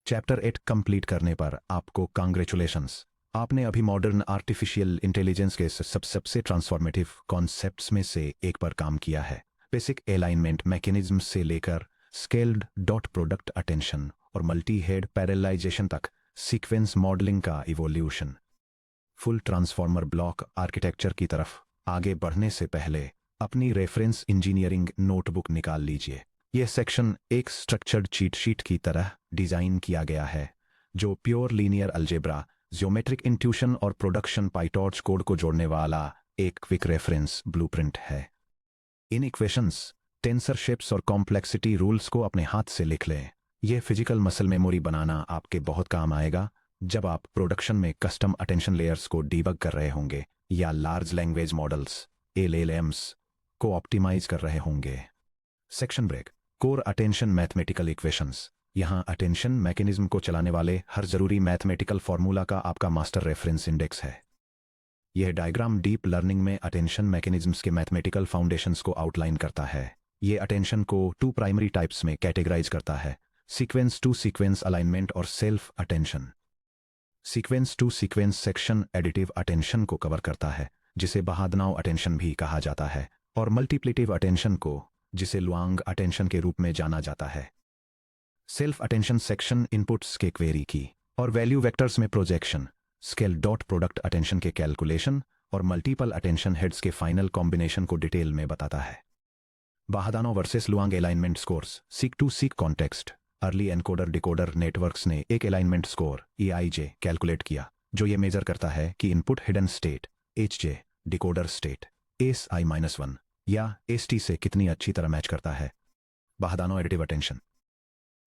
Chapter 8 complete करने पर आपको कांग्रेचुलेशंस। आपने अभी मॉडर्न आर्टिफिशियल इंटेलिजेंस के सबसे ट्रांसफॉर्मेटिव कॉन्सेप्ट्स में से एक पर काम किया है। बेसिक अलाइनमेंट मैकेनिज्म से लेकर स्केल्ड डॉट प्रोडक्ट अटेंशन और मल्टी हेड पैरेललाइजेशन तक सीक्वेंस मॉडलिंग का evolution. Full transformer block architecture की तरफ आगे बढ़ने से पहले अपनी रेफरेंस इंजीनियरिंग नोटबुक निकाल लीजिए। यह सेक्शन एक स्ट्रक्चर्ड चीट शीट की तरह डिजाइन किया गया है, जो pure linear algebra, geometric intuition और प्रोडक्शन पाइटॉर्च कोड को जोड़ने वाला एक क्विक रेफरेंस ब्लूप्रिंट है। इन इक्वेशंस, टेंसर शेप्स और कॉम्प्लेक्सिटी रूल्स को अपने हाथ से लिख लें। यह फिजिकल मसल मेमोरी बनाना आपके बहुत काम आएगा जब आप प्रोडक्शन में कस्टम अटेंशन लेयर्स को डीबग कर रहे होंगे या लार्ज लैंग्वेज मॉडल्स LLMs को ऑप्टिमाइज कर रहे होंगे। Section break. Core attention mathematical equations. यहां अटेंशन मैकेनिज्म को चलाने वाले हर जरूरी मैथमेटिकल फॉर्मूला का आपका मास्टर रेफरेंस इंडेक्स है। यह डायग्राम डीप लर्निंग में अटेंशन मैकेनिज्म्स के मैथमेटिकल फाउंडेशंस को आउटलाइन करता है। यह अटेंशन को 2 प्राइमरी टाइप्स में कैटेगराइज करता है: सीक्वेंस टू सीक्वेंस अलाइनमेंट और self attention. Sequence to sequence section additive attention को कवर करता है, जिसे बहादनाव अटेंशन भी कहा जाता है, और मल्टीप्लिटिव अटेंशन को, जिसे लुआंग अटेंशन के रूप में जाना जाता है। सेल्फ अटेंशन सेक्शन इनपुट्स के क्वेरी की और वैल्यू वेक्टर्स में projection, scale dot product attention के कैलकुलेशन और मल्टीपल अटेंशन हेड्स के फाइनल कॉम्बिनेशन को डिटेल में बताता है। Bahdanau versus Luong alignment scores. Seq to seq context. Early encoder decoder networks ने एक अलाइनमेंट स्कोर EIJ कैलकुलेट किया, जो ये मेजर करता है कि input hidden state HJ decoder state SI-1 या ST से कितनी अच्छी तरह मैच करता है। Bahdanau additive attention.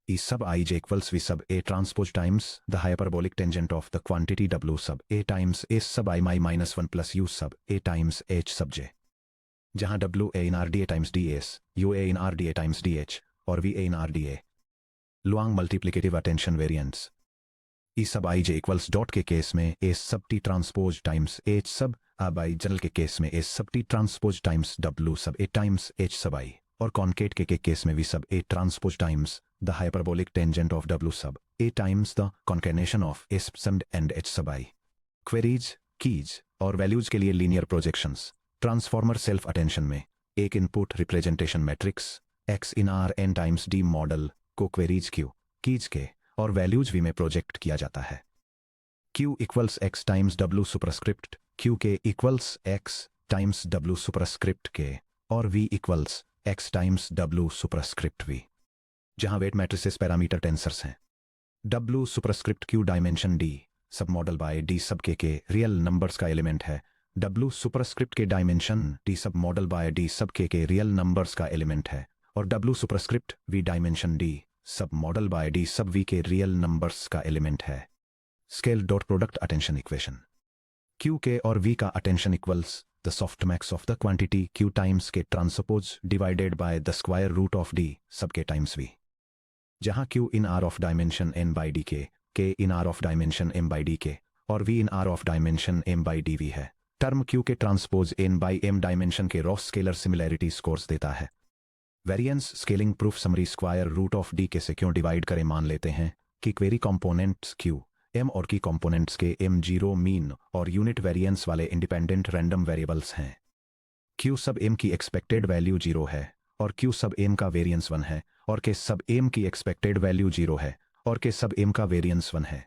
E sub ij equals V sub A transpose times the hyperbolic tangent of the quantity W sub A times S sub I minus 1 plus U sub A times H sub j, जहां W A in RDA times DS, U A in RDA times DH और V A in RDA। Luong multiplicative attention variants. E sub ij equals dot के case में S sub T transpose times H sub अब I general के case में S sub T transpose times W sub A times H sub I, और concat के case में V sub A transpose times the hyperbolic tangent of W sub A times the concatenation of S sub and H sub I। Queries, keys और values के लिए linear projections. Transformer self attention में एक input representation matrix X in Rn times D model को queries Q, keys के और values V में project किया जाता है। Q equals X times W superscript Q के equals X times W superscript के और V equals X times W superscript V, जहां वेट मैट्रिसेस पैरामीटर टेंसर्स हैं। W superscript Q dimension D sub model by D sub के real numbers का element है। W superscript के dimension D sub model by D sub के real numbers का element है, और W superscript V dimension D sub model by D sub V के real numbers का एलिमेंट है। Scale dot product attention equation. Q K और V का attention equals the softmax of the quantity Q times K transpose divided by the square root of D sub K times V, जहां Q in R of dimension n by d के, K in R of dimension m by d के और V in R of dimension m by dv है। Term Q K transpose n by m dimension के rows scalar similarity scores देता है। Variance scaling proof summary square root of D K से क्यों divide करें। मान लेते हैं कि क्वेरी कंपोनेंट्स Q, M और की कंपोनेंट्स के M0 मीन और यूनिट वेरिएंस वाले इंडिपेंडेंट रैंडम वेरिएबल्स हैं। Q सब M की एक्सपेक्टेड वैल्यू 0 है और Q सब M का वेरिएंस 1 है, और K सब M की एक्सपेक्टेड वैल्यू 0 है और K सब M का वेरिएंस 1 है।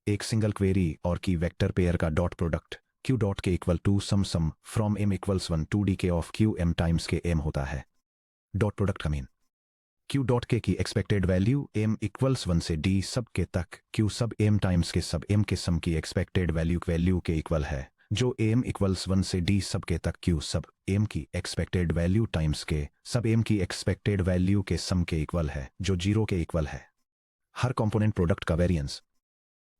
एक सिंगल क्वेरी और की वेक्टर पेयर का dot product Q dot K equal to sum from M equals 1 to D K of Q M times K M होता है। डॉट प्रोडक्ट का मीन Q डॉट के की expected value M equals 1 से D sub के तक Q सब M times के सब M के सम की एक्सपेक्टेड वैल्यू के इक्वल है, जो M इक्वल्स 1 से D सब के तक Q सब M की एक्सपेक्टेड वैल्यू टाइम्स के सब M की एक्सपेक्टेड वैल्यू के सम के इक्वल है, जो 0 के इक्वल है। हर कंपोनेंट प्रोडक्ट का वेरिएंस।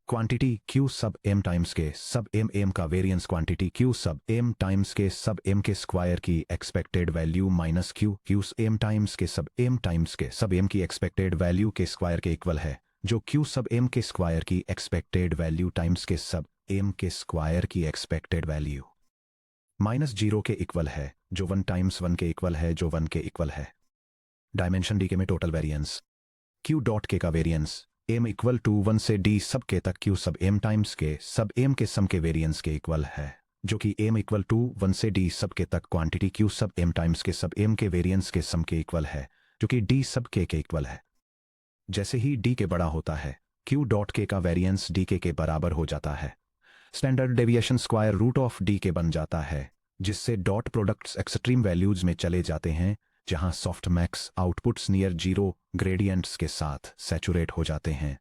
क्वांटिटी Q सब M टाइम्स के सब M का वेरिएंस क्वांटिटी Q सब M टाइम्स के सब M के स्क्वायर की expected value minus Q M times के सब M टाइम्स के सब M की एक्सपेक्टेड वैल्यू के स्क्वायर के इक्वल है, जो Q सब M के स्क्वायर की एक्सपेक्टेड वैल्यू टाइम्स के सब M के स्क्वायर की एक्सपेक्टेड वैल्यू माइनस 0 के इक्वल है, जो 1 टाइम्स 1 के इक्वल है, जो 1 के इक्वल है। डायमेंशन D के में टोटल वेरिएंस। Q डॉट के का वेरिएंस एम इक्वल टू 1 से डी सब के तक क्यू सब एम टाइम्स के सब एम के सम के वेरिएंस के इक्वल है, जो कि एम इक्वल टू 1 से डी सब के तक क्वांटिटी क्यू सब एम टाइम्स के सब एम के वेरिएंस के सम के इक्वल है, जो कि डी सब के इक्वल है। जैसे ही डी के बड़ा होता है, क्यू डॉट के का वेरिएंस डी के बराबर हो जाता है। Standard deviation square root of D K बन जाता है, जिससे डॉट प्रोडक्ट्स एक्सट्रीम वैल्यूज में चले जाते हैं, जहां soft max outputs near zero gradients के साथ सैचुरेट हो जाते हैं।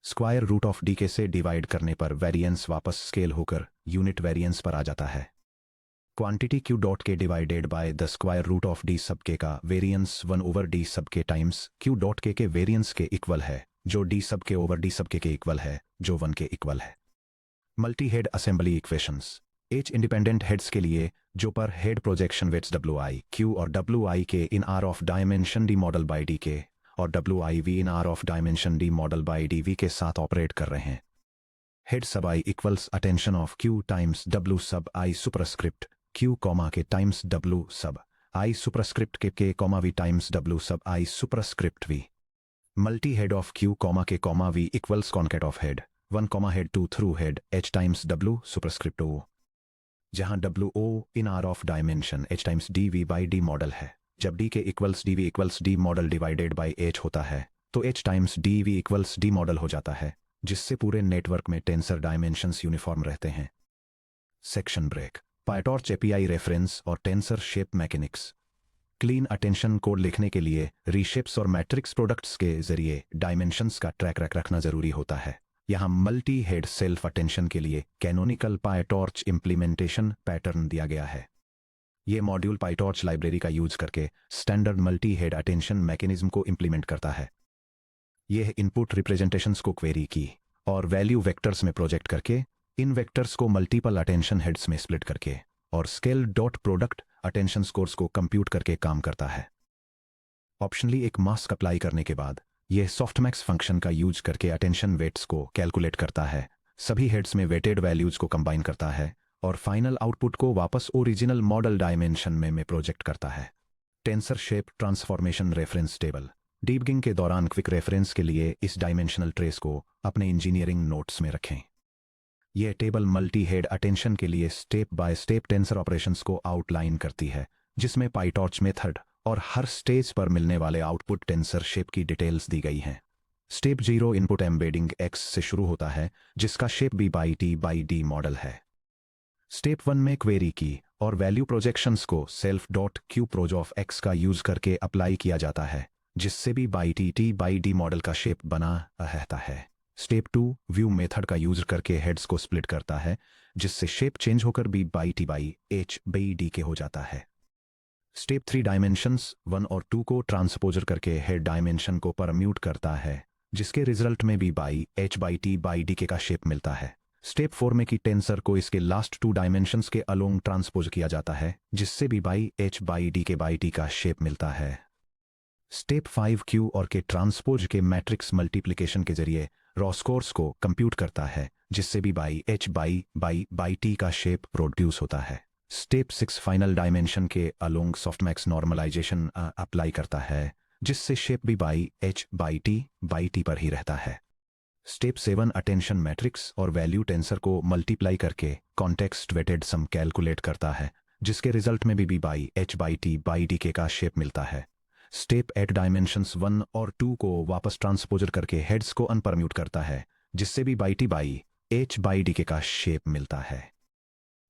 स्क्वायर रूट ऑफ डी के से डिवाइड करने पर वेरिएंस वापस स्केल होकर यूनिट वेरिएंस पर आ जाता है। Quantity Q dot K divided by the square root of D sub K का variance 1 over D sub K times Q dot K variance के इक्वल है, जो डी सब के ओवर डी सब के इक्वल है, जो 1 के इक्वल है। Multi head assembly equations. H independent heads के लिए, जो per head projection weights W I Q और W I K in R of dimension D model by D K और W I V in R of dimension D model by D V के साथ operate कर रहे हैं। Head sub I equals attention of Q times W sub I superscript Q comma K times W sub I superscript K comma V times W sub I superscript V. Multi head of Q comma K comma V equals concat of head 1 comma head 2 through head H times W superscript O, जहां W O in R of dimension H times D V by D model है। जब D K equals D V equals D model divided by H होता है, तो H times D V equals D model हो जाता है, जिससे पूरे नेटवर्क में टेंसर डायमेंशंस यूनिफॉर्म रहते हैं। Section break. PyTorch API reference और tensor shape mechanics. Clean attention code लिखने के लिए रीशेप्स और मैट्रिक्स प्रोडक्ट्स के जरिए डायमेंशंस का ट्रैक रखना जरूरी होता है। यहाँ मल्टी हेड सेल्फ अटेंशन के लिए कैनोनिकल पायटॉर्च इंप्लीमेंटेशन पैटर्न दिया गया है। ये मॉड्यूल पायटॉर्च लाइब्रेरी का यूज करके standard multi head attention mechanism को इंप्लीमेंट करता है। यह इनपुट रिप्रेजेंटेशंस को क्वेरी की और वैल्यू वेक्टर्स में प्रोजेक्ट करके, इन वेक्टर्स को मल्टीपल अटेंशन हेड्स में स्प्लिट करके और scale dot product attention scores को कंप्यूट करके काम करता है। ऑप्शनली एक मास्क अप्लाई करने के बाद यह सॉफ्टमैक्स फंक्शन का यूज करके अटेंशन वेट्स को कैलकुलेट करता है, सभी हेड्स में वेटेड वैल्यूज को कंबाइन करता है और फाइनल आउटपुट को वापस ओरिजिनल मॉडल डायमेंशन में प्रोजेक्ट करता है। Tensor shape transformation reference table. Debugging के दौरान क्विक रेफरेंस के लिए इस डायमेंशनल ट्रेस को अपने इंजीनियरिंग नोट्स में रखें। यह टेबल मल्टी हेड अटेंशन के लिए step by step tensor operations को आउटलाइन करती है, जिसमें पायटॉर्च मेथड और हर स्टेज पर मिलने वाले आउटपुट टेंसर शेप की डिटेल्स दी गई हैं। स्टेप 0 इनपुट एम्बेडिंग एक्स से शुरू होता है, जिसका shape B by D model है। स्टेप 1 में क्वेरी की और वैल्यू प्रोजेक्शंस को self dot Q proj of X का यूज करके अप्लाई किया जाता है, जिससे बी बाई डी मॉडल का शेप बना रहता है। स्टेप 2 व्यू मेथड का यूज करके हेड्स को स्प्लिट करता है, जिससे शेप चेंज होकर B by H by D K हो जाता है। स्टेप 3 डायमेंशंस 1 और 2 को ट्रांसपोजर करके हेड डायमेंशन को परम्यूट करता है, जिसके रिजल्ट में B by H by D K का शेप मिलता है। स्टेप 4 में की टेंसर को इसके लास्ट 2 डायमेंशंस के अलोंग ट्रांसपोज किया जाता है, जिससे B by H by D का शेप मिलता है। स्टेप 5 क्यू और के ट्रांसपोज के मैट्रिक्स मल्टीप्लिकेशन के जरिए रॉ स्कोर्स को कंप्यूट करता है, जिससे B by H by T का शेप प्रोड्यूस होता है। स्टेप 6 फाइनल डायमेंशन के अलोंग सॉफ्टमैक्स नॉर्मलाइजेशन अप्लाई करता है, जिससे shape B by H by T पर ही रहता है। स्टेप 7 अटेंशन मैट्रिक्स और वैल्यू टेंसर को मल्टीप्लाई करके कॉन्टेक्स्ट वेटेड सम कैलकुलेट करता है, जिसके रिजल्ट में B by H by D K का शेप मिलता है। स्टेप 8 डायमेंशंस 1 और 2 को वापस ट्रांसपोजर करके हेड्स को अनपरम्यूट करता है, जिससे भी by H by D K का शेप मिलता है।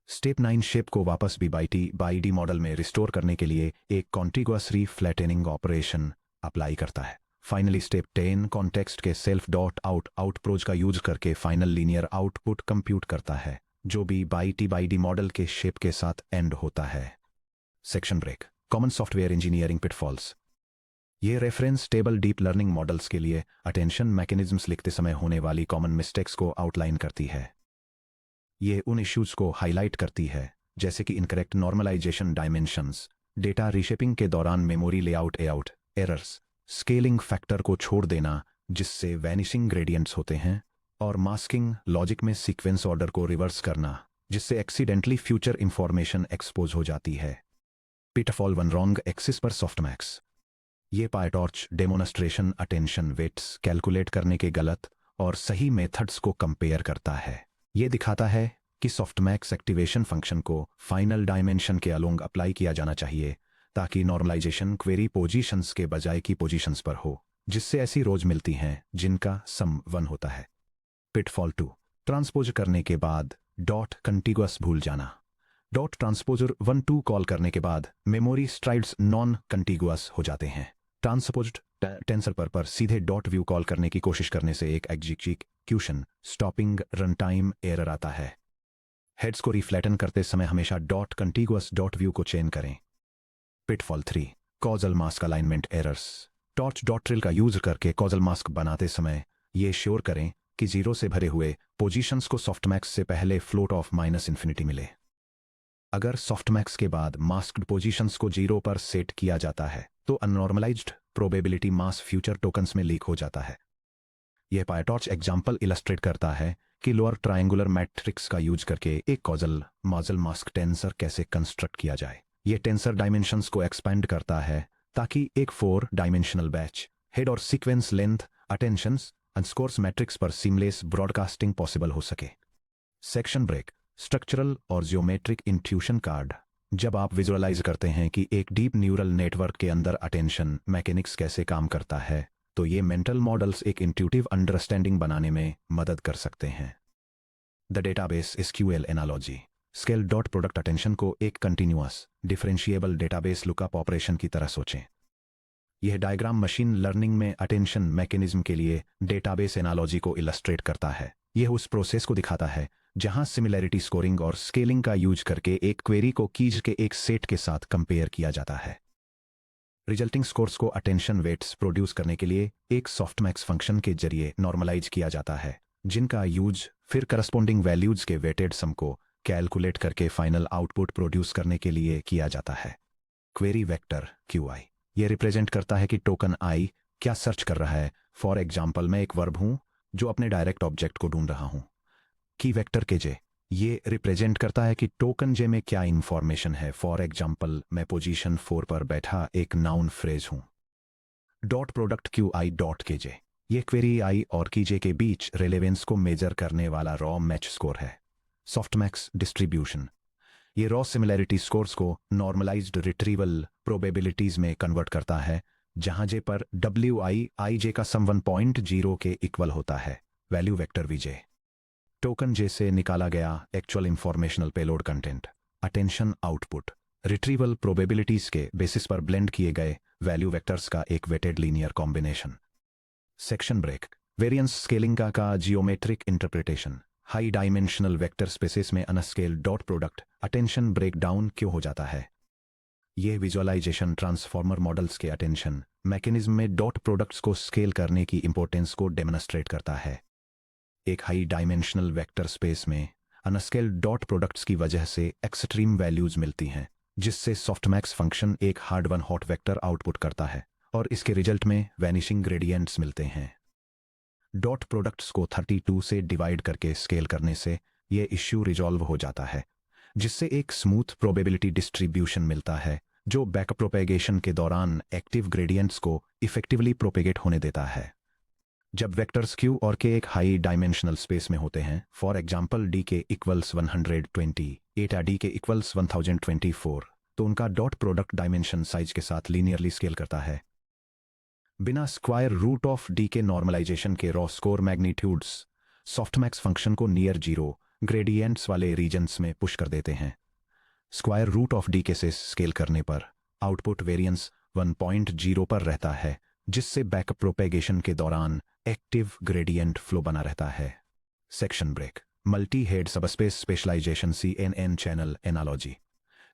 स्टेप 9 शेप को वापस बी बाई डी मॉडल में रिस्टोर करने के लिए एक कॉन्टिगुअस रीफ्लैटेनिंग ऑपरेशन अप्लाई करता है। फाइनली स्टेप 10 कॉन्टेक्स्ट के सेल्फ डॉट आउटप्रोज का यूज करके फाइनल लीनियर आउटपुट कंप्यूट करता है, जो बी बाई डी मॉडल के शेप के साथ एंड होता है। Section break. Common software engineering pitfalls. ये reference table deep learning models के लिए अटेंशन मैकेनिज्म्स लिखते समय होने वाली कॉमन मिस्टेक्स को आउटलाइन करती है। ये उन इश्यूज को हाईलाइट करती है, जैसे कि incorrect normalisation dimensions, data reshaping के दौरान memory layout errors, scaling factor को छोड़ देना जिससे वैनिशिंग ग्रेडियंट्स होते हैं, और मास्किंग लॉजिक में सीक्वेंस ऑर्डर को रिवर्स करना जिससे एक्सीडेंटली फ्यूचर इंफॉर्मेशन एक्सपोज हो जाती है। पिटफॉल 1 रॉन्ग एक्सिस पर सॉफ्टमैक्स। ये PyTorch demonstration attention weights calculate करने के गलत और सही मेथड्स को कंपेयर करता है। ये दिखाता है कि सॉफ्टमैक्स एक्टिवेशन फंक्शन को फाइनल डायमेंशन के अलोंग अप्लाई किया जाना चाहिए ताकि नॉर्मलाइजेशन क्वेरी पोजीशंस के बजाय की पोजीशंस पर हो, जिससे ऐसी रोज मिलती हैं जिनका सम 1 होता है। पिटफॉल 2, ट्रांसपोज करने के बाद डॉट कंटिगुअस भूल जाना। डॉट ट्रांसपोजर 1-2 कॉल करने के बाद मेमोरी स्ट्राइड्स नॉन कंटिगुअस हो जाते हैं। ट्रांसपोज्ड टेंसर पर सीधे डॉट व्यू कॉल करने की कोशिश करने से एक एग्जीक्यूशन स्टॉपिंग रनटाइम एरर आता है। हेड्स को रिफ्लैटन करते समय हमेशा डॉट कंटिगुअस डॉट व्यू को चेन करें। Pitfall 3, causal mask alignment errors. Torch dot tril का यूज करके कॉजल मास्क बनाते समय ये श्योर करें कि 0 से भरे हुए पोजीशंस को सॉफ्टमैक्स से पहले फ्लोट ऑफ -इन्फिनिटी मिले। अगर सॉफ्टमैक्स के बाद मास्क्ड पोजीशंस को 0 पर सेट किया जाता है तो अननॉर्मलाइज्ड प्रोबेबिलिटी मास फ्यूचर टोकन्स में लीक हो जाता है। यह पायटॉर्च एग्जाम्पल इलस्ट्रेट करता है कि लोअर ट्रायंगुलर मैट्रिक्स का यूज करके एक कॉजल मॉडल मास्क टेंसर कैसे कंस्ट्रक्ट किया जाए। यह टेंसर डायमेंशंस को एक्सपेंड करता है ताकि एक 4 डायमेंशनल बैच हेड और sequence length attentions and scores matrix पर सीमलेस ब्रॉडकास्टिंग पॉसिबल हो सके। सेक्शन ब्रेक, स्ट्रक्चरल और जियोमेट्रिक इंट्यूशन कार्ड। जब आप विजुअलाइज करते हैं कि एक डीप न्यूरल नेटवर्क के अंदर अटेंशन मैकेनिक्स कैसे काम करता है तो ये मेंटल मॉडल्स एक इंट्यूटिव अंडरस्टैंडिंग बनाने में मदद कर सकते हैं। The database SQL analogy. Scale dot product attention को एक continuous differentiable database lookup operation की तरह सोचें। यह डायग्राम मशीन लर्निंग में अटेंशन मैकेनिज्म के लिए डेटाबेस एनालॉजी को इलस्ट्रेट करता है। यह उस प्रोसेस को दिखाता है जहां सिमिलैरिटी स्कोरिंग और स्केलिंग का यूज करके एक क्वेरी को कीज के एक सेट के साथ कंपेयर किया जाता है। रिजल्टिंग स्कोर्स को अटेंशन वेट्स प्रोड्यूस करने के लिए एक सॉफ्टमैक्स फंक्शन के जरिए नॉर्मलाइज किया जाता है, जिनका यूज फिर करस्पॉन्डिंग वैल्यूज के वेटेड सम को कैलकुलेट करके फाइनल आउटपुट प्रोड्यूस करने के लिए किया जाता है। क्वेरी वेक्टर QI यह रिप्रेजेंट करता है कि टोकन I क्या सर्च कर रहा है। फॉर एग्जाम्पल, मैं एक वर्ब हूं जो अपने डायरेक्ट ऑब्जेक्ट को ढूंढ रहा हूं। की वेक्टर KJ ये रिप्रेजेंट करता है कि टोकन J में क्या इंफॉर्मेशन है। फॉर एग्जाम्पल, मैं पोजीशन 4 पर बैठा एक नाउन फ्रेज हूं। Dot product QI dot KJ ये क्वेरी I और KJ के बीच रेलेवेंस को मेजर करने वाला रॉ मैच स्कोर है। सॉफ्टमैक्स डिस्ट्रीब्यूशन ये रॉ सिमिलैरिटी स्कोर्स को नॉर्मलाइज्ड रिट्रीवल प्रोबेबिलिटीज में कन्वर्ट करता है, जहां J पर WI का सम 1.0 के इक्वल होता है। Value vector VJ token J से निकाला गया actual informational payload content attention output retrieval probabilities के बेसिस पर ब्लेंड किए गए वैल्यू वेक्टर्स का एक weighted linear combination. Section break, variance scaling का geometric interpretation. High dimensional vector spaces में unscaled dot product attention breakdown क्यों हो जाता है। यह विजुअलाइजेशन ट्रांसफॉर्मर मॉडल्स के अटेंशन मैकेनिज्म में डॉट प्रोडक्ट्स को स्केल करने की इंपॉर्टेंस को डेमोन्स्ट्रेट करता है। एक हाई डायमेंशनल वेक्टर स्पेस में अनस्केल डॉट प्रोडक्ट्स की वजह से एक्सट्रीम वैल्यूज मिलती हैं, जिससे सॉफ्टमैक्स फंक्शन एक hard one hot vector output करता है और इसके रिजल्ट में वैनिशिंग ग्रेडियंट्स मिलते हैं। डॉट प्रोडक्ट्स को 32 से डिवाइड करके स्केल करने से यह इश्यू रिजॉल्व हो जाता है, जिससे एक स्मूथ प्रोबेबिलिटी डिस्ट्रीब्यूशन मिलता है जो बैक प्रोपेगेशन के दौरान एक्टिव ग्रेडियंट्स को इफेक्टिवली प्रोपेगेट होने देता है। जब वेक्टर्स Q और K एक हाई डायमेंशनल स्पेस में होते हैं, for example DK equals 120 Etah DK equals 1024, तो उनका डॉट प्रोडक्ट डायमेंशन साइज के साथ लीनियरली स्केल करता है। बिना square root of DK normalization के raw score magnitudes softmax function को नियर 0 ग्रेडियंट्स वाले रीजन्स में पुश कर देते हैं। स्क्वायर रूट ऑफ DK से स्केल करने पर आउटपुट वेरिएंस 1.0 पर रहता है, जिससे बैक प्रोपेगेशन के दौरान एक्टिव ग्रेडियंट फ्लो बना रहता है। Section break, multi head subspace specialisation CNN channel analogy.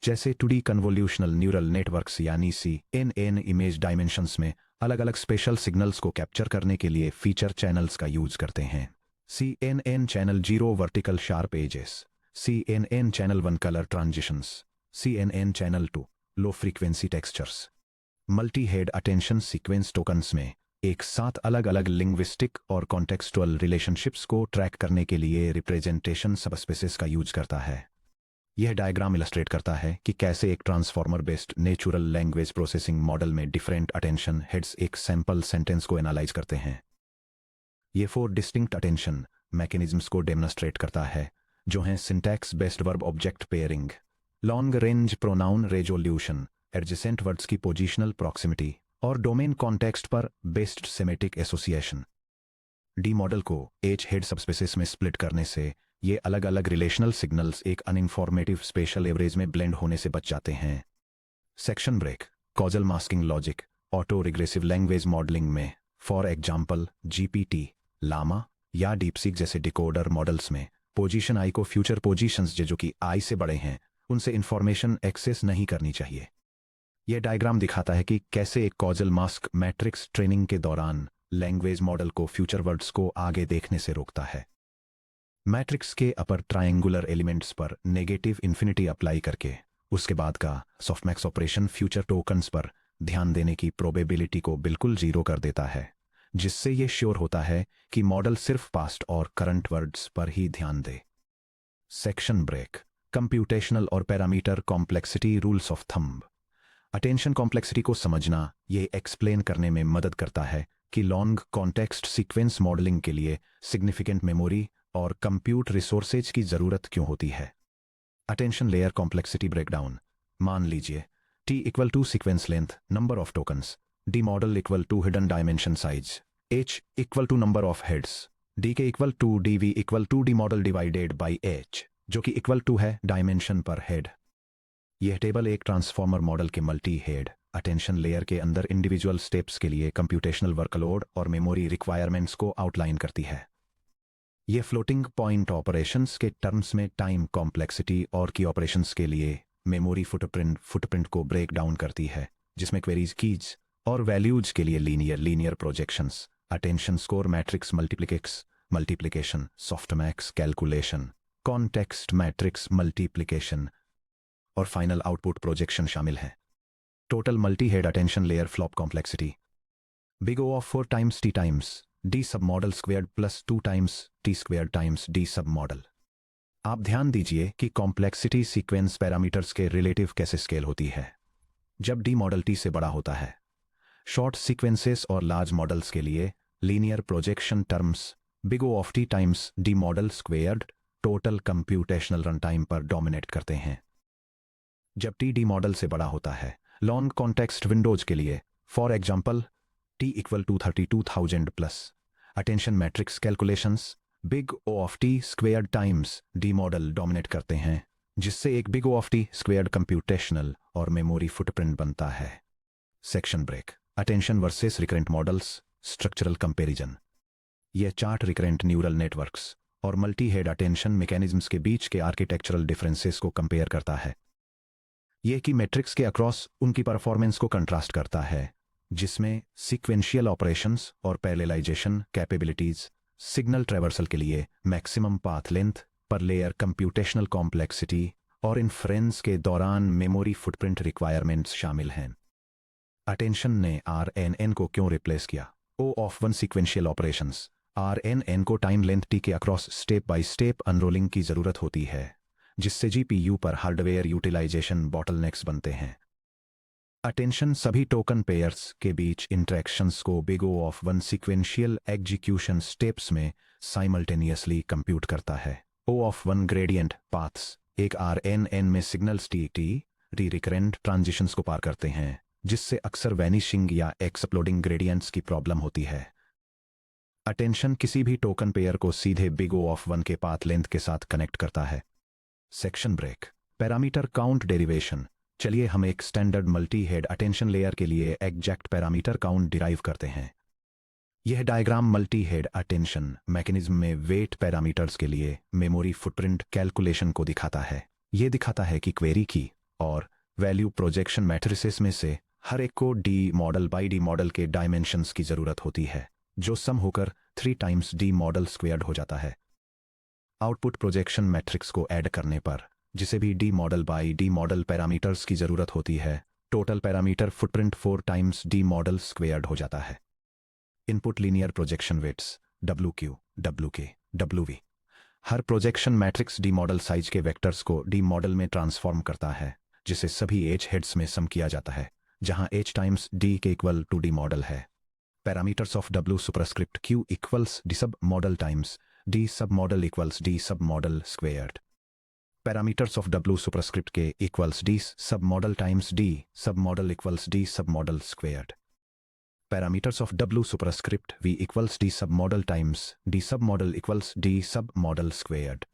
जैसे 2D कन्वोल्यूशनल न्यूरल नेटवर्क्स यानी CNN इमेज डायमेंशंस में अलग अलग स्पेशल सिग्नल्स को कैप्चर करने के लिए फीचर चैनल्स का यूज करते हैं। CNN channel 0 vertical sharp edges, CNN channel 1 colour transitions, CNN channel 2 low frequency textures. Multi head attention sequence tokens में एक साथ अलग अलग लिंग्विस्टिक और कॉन्टेक्सुअल रिलेशनशिप्स को ट्रैक करने के लिए रिप्रेजेंटेशन सबस्पेसेस का यूज करता है। यह डायग्राम इलस्ट्रेट करता है कि कैसे एक transformer based natural language processing model में डिफरेंट अटेंशन हेड्स एक सैंपल सेंटेंस को एनालाइज करते हैं। ये 4 डिस्टिंक्ट अटेंशन मैकेनिज्म्स को डेमोन्स्ट्रेट करता है, जो हैं syntax based verb object pairing, long range pronoun resolution, adjacent words की पोजिशनल प्रॉक्सिमिटी और डोमेन कॉन्टेक्स्ट पर based semantic association. D model को एच हेड सबस्पेसिस में स्प्लिट करने से ये अलग अलग रिलेशनल सिग्नल्स एक अनइंफॉर्मेटिव स्पेशल एवरेज में ब्लेंड होने से बच जाते हैं। Section break. Causal masking logic auto regressive language modelling में, फॉर एग्जाम्पल जीपीटी, लामा या डीपसीक जैसे डिकोडर मॉडल्स में, पोजीशन आई को फ्यूचर पोजीशंस जो कि आई से बड़े हैं उनसे इंफॉर्मेशन एक्सेस नहीं करनी चाहिए। यह डायग्राम दिखाता है कि कैसे एक कॉजल मास्क मैट्रिक्स ट्रेनिंग के दौरान लैंग्वेज मॉडल को फ्यूचर वर्ड्स को आगे देखने से रोकता है। मैट्रिक्स के अपर ट्रायंगुलर एलिमेंट्स पर नेगेटिव इन्फिनिटी अप्लाई करके उसके बाद का सॉफ्टमैक्स ऑपरेशन फ्यूचर टोकन्स पर ध्यान देने की प्रोबेबिलिटी को बिल्कुल जीरो कर देता है, जिससे ये श्योर होता है कि मॉडल सिर्फ पास्ट और करंट वर्ड्स पर ही ध्यान दे। Section break. कंप्यूटेशनल और parameter complexity rules of thumb. Attention complexity को समझना ये एक्सप्लेन करने में मदद करता है कि लॉन्ग कॉन्टेक्स्ट सीक्वेंस मॉडलिंग के लिए सिग्निफिकेंट मेमोरी और कंप्यूट रिसोर्सेज की जरूरत क्यों होती है। Attention layer complexity breakdown. मान लीजिए T equal to sequence length, number of tokens, D model equal to hidden dimension size, H equal to number of heads, DK equal to DV equal to D model divided by H, जो कि equal to है dimension per head. यह table एक transformer model के multi head attention layer के अंदर individual steps के लिए कंप्यूटेशनल वर्कलोड और मेमोरी रिक्वायरमेंट्स को आउटलाइन करती है। ये फ्लोटिंग पॉइंट ऑपरेशंस के टर्म्स में टाइम कॉम्प्लेक्सिटी और की ऑपरेशंस के लिए मेमोरी फुटप्रिंट को ब्रेक डाउन करती है, जिसमें क्वेरीज कीज और वैल्यूज के लिए linear projections, attention score matrix multiplication, softmax calculation, context matrix multiplication और फाइनल आउटपुट प्रोजेक्शन शामिल है। Total multi head attention layer flop complexity big O of 4 times T times D sub model squared plus 2 times T squared times D sub model. आप ध्यान दीजिए कि complexity sequence parameters के relative कैसे scale होती है। जब D मॉडल T से बड़ा होता है, शॉर्ट सीक्वेंसेस और लार्ज मॉडल्स के लिए linear projection terms big O of T times D model squared total computational run time पर डोमिनेट करते हैं। जब T D मॉडल से बड़ा होता है, लॉन्ग कॉन्टेक्स्ट विंडोज के लिए, for example T equal to 32,000 plus, attention matrix calculations big O of T squared times D model dominate करते हैं, जिससे एक big O of T squared computational और मेमोरी फुटप्रिंट बनता है। Section break. Attention versus recurrent models structural comparison. यह chart recurrent neural networks और multi head attention mechanisms के बीच के आर्किटेक्चरल डिफरेंसेस को कंपेयर करता है। यह कि मैट्रिक्स के अक्रॉस उनकी परफॉर्मेंस को कंट्रास्ट करता है, जिसमें सीक्वेंशियल ऑपरेशंस और पैरेललाइजेशन कैपेबिलिटीज, सिग्नल ट्रैवर्सल के लिए मैक्सिमम पाथ लेंथ पर लेयर कंप्यूटेशनल कॉम्प्लेक्सिटी और इन्फ्रेंस के दौरान मेमोरी फुटप्रिंट रिक्वायरमेंट्स शामिल हैं। अटेंशन ने RNN को क्यों रिप्लेस किया? O of 1 sequential operations RNN को टाइम लेंथ T के अक्रॉस स्टेप बाय स्टेप अनरोलिंग की जरूरत होती है, जिससे GPU पर हार्डवेयर यूटिलाइजेशन बॉटलनेक्स बनते हैं। अटेंशन सभी टोकन पेयर्स के बीच इंटरेक्शंस को big O of 1 sequential execution steps में साइमल्टेनियसली कंप्यूट करता है। O ऑफ 1 ग्रेडियंट पाथ्स एक RNN में सिग्नल्स T रिकरेंट ट्रांजिशंस को पार करते हैं, जिससे अक्सर वैनिशिंग या एक्सप्लोडिंग ग्रेडियंट्स की प्रॉब्लम होती है। अटेंशन किसी भी टोकन पेयर को सीधे बिग O ऑफ 1 के पाथ लेंथ के साथ कनेक्ट करता है। Section break. Parameter count derivation. चलिए हम एक standard multi head attention layer के लिए एग्जैक्ट पैरामीटर काउंट डिराइव करते हैं। यह diagram multi head attention mechanism में वेट पैरामीटर्स के लिए मेमोरी फुटप्रिंट कैलकुलेशन को दिखाता है। यह दिखाता है कि क्वेरी की और वैल्यू प्रोजेक्शन मैट्रिसेस में से हर एक को D model by D model के डायमेंशंस की जरूरत होती है, जो सम होकर 3 टाइम्स D मॉडल स्क्वेयर्ड हो जाता है। आउटपुट प्रोजेक्शन मैट्रिक्स को ऐड करने पर, जिसे भी D model by D model parameters की जरूरत होती है, total parameter footprint 4 times D model squared हो जाता है। Input linear projection weights WQ, WK, WV। हर projection matrix D model size के वेक्टर्स को डी मॉडल में ट्रांसफॉर्म करता है, जिसे सभी एच हेड्स में सम किया जाता है, जहां एच टाइम्स डी के इक्वल टू डी मॉडल है। Parameters of W superscript Q equals D sub model times D sub model equals D sub model squared. Parameters of W superscript K equals D sub model times D sub model equals D sub model squared. Parameters of W superscript V equals D sub model times D sub model equals D sub model squared.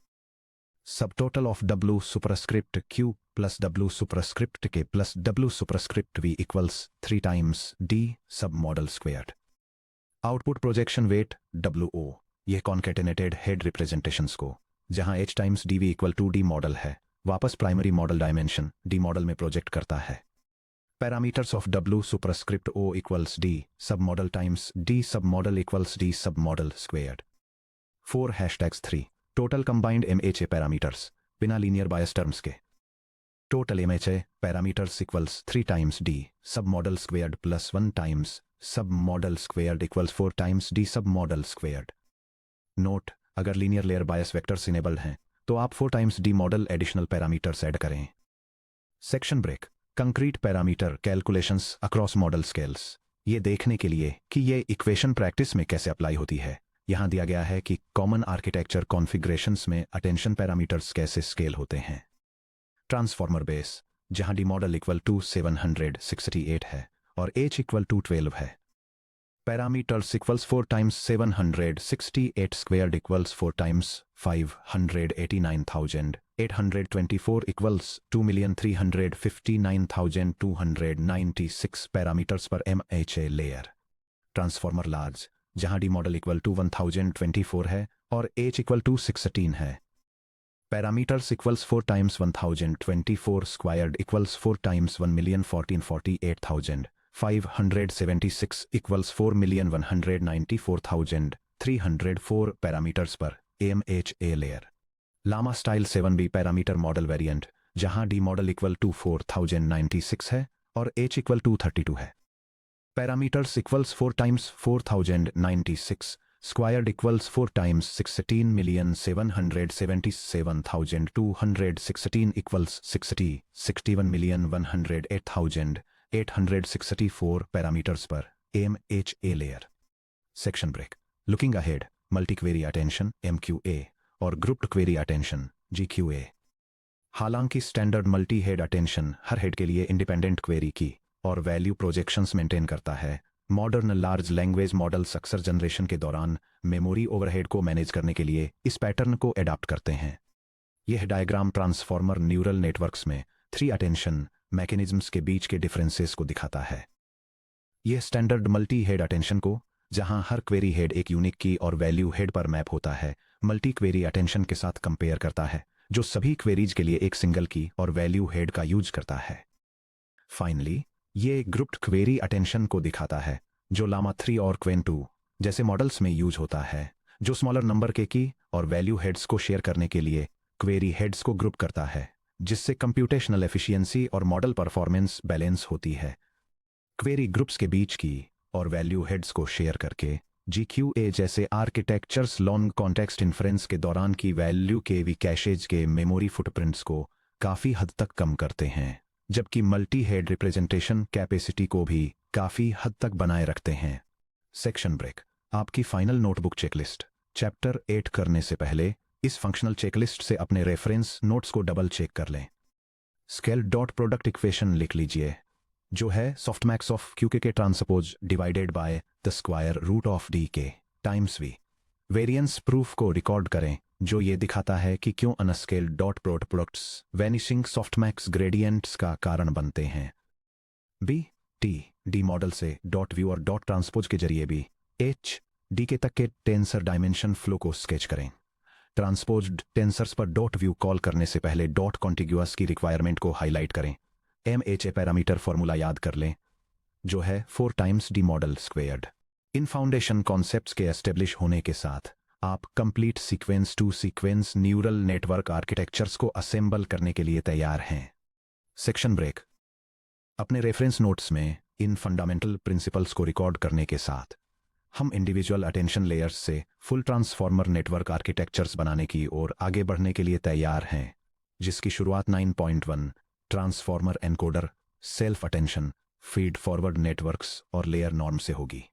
Sub total of W superscript Q plus W superscript K plus W superscript V equals 3 times D sub model squared. Output projection weight WO यह concatenated head representations को, जहां h times dv equal to D model है, वापस primary model dimension D model में project करता है। Parameters of W superscript O equals D sub model times D sub model equals D sub model squared. 4#3 total combined MHA parameters बिना linear bias terms के। Total MHA parameters equals 3 times D sub model squared plus 1 times sub model squared equals 4 times D sub model squared. Note, अगर linear layer bias vectors enabled हैं तो आप 4 times D model additional parameters add करें। Section break. Concrete parameter calculations across model scales. ये देखने के लिए कि ये इक्वेशन प्रैक्टिस में कैसे अप्लाई होती है, यहां दिया गया है कि कॉमन आर्किटेक्चर कॉन्फ़िगरेशंस में अटेंशन पैरामीटर्स कैसे स्केल होते हैं। ट्रांसफॉर्मर बेस, जहां डी मॉडल इक्वल टू 768 है और h इक्वल टू 12 है। Parameters equals 4 times 768 squared equals 4 times 589,824 equals 2,359,296 parameters per MHA layer. Transformer large, जहां डी मॉडल इक्वल टू 1024 है और h इक्वल टू 16 है। Parameters equals 4 times 1024 squared equals 4 times 1,048,576 equals 4,194,304 parameters per MHA layer. Llama style 7B parameter model variant, जहां D model equal to 4096 है और h equal to 32 है। Parameters equals 4 times 4096 squared equals 4 times 16,777,216 equals 61,108,864 parameters per MHA layer. Section break. Looking ahead, multi query attention MQA और grouped query attention GQA। हालांकि standard multi head attention हर head के लिए independent query की और value projections maintain करता है, modern large language models अक्सर जनरेशन के दौरान मेमोरी ओवरहेड को मैनेज करने के लिए इस पैटर्न को एडॉप्ट करते हैं। यह डायग्राम ट्रांसफॉर्मर न्यूरल नेटवर्क्स में 3 अटेंशन मैकेनिज्म्स के बीच के डिफरेंसेस को दिखाता है। यह स्टैंडर्ड मल्टी हेड अटेंशन को, जहां हर क्वेरी हेड एक यूनिक की और वैल्यू हेड पर मैप होता है, मल्टी क्वेरी अटेंशन के साथ कंपेयर करता है, जो सभी क्वेरीज के लिए एक सिंगल की और वैल्यू हेड का यूज करता है। फाइनली, ये ग्रुप्ड क्वेरी अटेंशन को दिखाता है, जो लामा 3 और क्वेन 2 जैसे मॉडल्स में यूज होता है, जो स्मॉलर नंबर के की और वैल्यू हेड्स को शेयर करने के लिए क्वेरी हेड्स को ग्रुप करता है, जिससे कंप्यूटेशनल एफिशिएंसी और मॉडल परफॉर्मेंस बैलेंस होती है। क्वेरी ग्रुप्स के बीच की और वैल्यू हेड्स को शेयर करके GQA जैसे आर्किटेक्चर्स लॉन्ग कॉन्टेक्स्ट इन्फ्रेंस के दौरान की वैल्यू के कैशेज के मेमोरी फुटप्रिंट्स को काफ़ी हद तक कम करते हैं, जबकि मल्टी हेड रिप्रेजेंटेशन कैपेसिटी को भी काफ़ी हद तक बनाए रखते हैं। Section break. आपकी फाइनल नोटबुक चेकलिस्ट चैप्टर 8 करने से पहले इस फंक्शनल चेकलिस्ट से अपने रेफरेंस नोट्स को डबल चेक कर लें। स्केल डॉट प्रोडक्ट इक्वेशन लिख लीजिए, जो है सॉफ्टमैक्स ऑफ QK के transpose divided by the square root of DK times V। Variance proof को रिकॉर्ड करें, जो ये दिखाता है कि क्यों unscaled dot products vanishing softmax gradients का कारण बनते हैं। D मॉडल से डॉट व्यू और डॉट ट्रांसपोज के जरिए भी DK तक के टेंसर डायमेंशन फ्लो को स्केच करें। ट्रांसपोज्ड टेंसर्स पर डॉट व्यू कॉल करने से पहले डॉट कॉन्टिग्यूअस की रिक्वायरमेंट को हाईलाइट करें। MHA पैरामीटर फॉर्मूला याद कर लें, जो है 4 टाइम्स डी मॉडल स्क्वेयर्ड। इन फाउंडेशन कॉन्सेप्ट्स के एस्टेब्लिश होने के साथ आप complete sequence to sequence neural network architectures को असेंबल करने के लिए तैयार हैं। Section break. अपने रेफरेंस नोट्स में इन फंडामेंटल प्रिंसिपल्स को रिकॉर्ड करने के साथ हम इंडिविजुअल अटेंशन लेयर्स से फुल ट्रांसफॉर्मर नेटवर्क आर्किटेक्चर्स बनाने की ओर आगे बढ़ने के लिए तैयार हैं, जिसकी शुरुआत 9.1 transformer encoder, self attention, feed forward networks और लेयर नॉर्म से होगी।